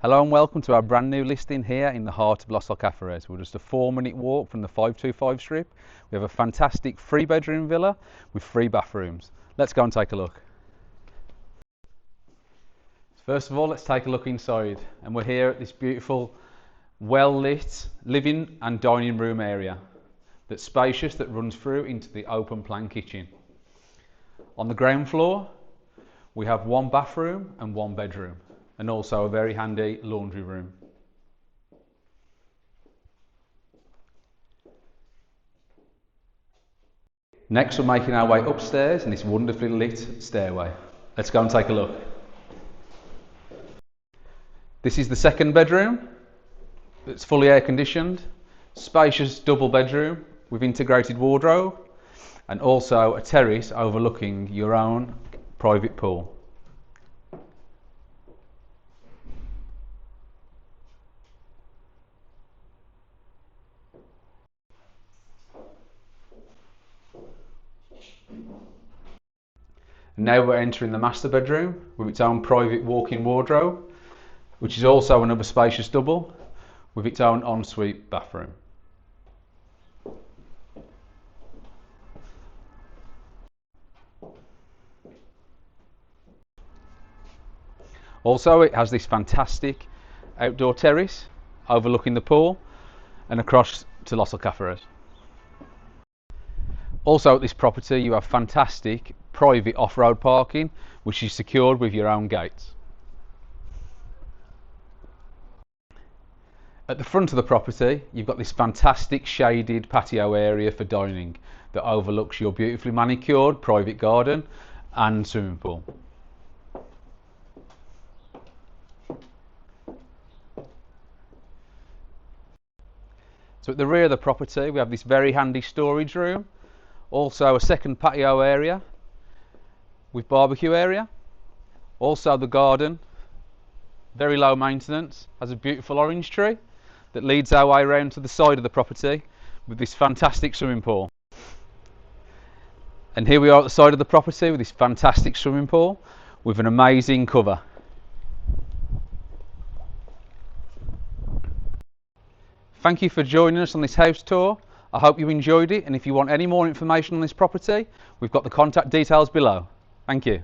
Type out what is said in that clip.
Hello and welcome to our brand new listing here in the heart of Los Alcázares. We're just a 4-minute walk from the 525 strip. We have a fantastic 3-bedroom villa with 3 bathrooms. Let's go and take a look. First of all, let's take a look inside, and we're here at this beautiful, well-lit living and dining room area that's spacious, that runs through into the open plan kitchen. On the ground floor, we have 1 bathroom and 1 bedroom, and also a very handy laundry room. Next, we're making our way upstairs in this wonderfully lit stairway. Let's go and take a look. This is the 2nd bedroom. It's fully air conditioned, spacious double bedroom with integrated wardrobe, and also a terrace overlooking your own private pool. And now we're entering the master bedroom with its own private walk-in wardrobe, which is also another spacious double with its own ensuite bathroom. Also, it has this fantastic outdoor terrace overlooking the pool and across to Los Alcázares. Also at this property you have fantastic private off-road parking, which is secured with your own gates. At the front of the property you've got this fantastic shaded patio area for dining that overlooks your beautifully manicured private garden and swimming pool. So at the rear of the property we have this very handy storage room, also a second patio area with barbecue area, also the garden, very low maintenance, has a beautiful orange tree that leads our way around to the side of the property with this fantastic swimming pool. And here we are at the side of the property with this fantastic swimming pool with an amazing cover. Thank you for joining us on this house tour. I hope you enjoyed it, and if you want any more information on this property, we've got the contact details below. Thank you.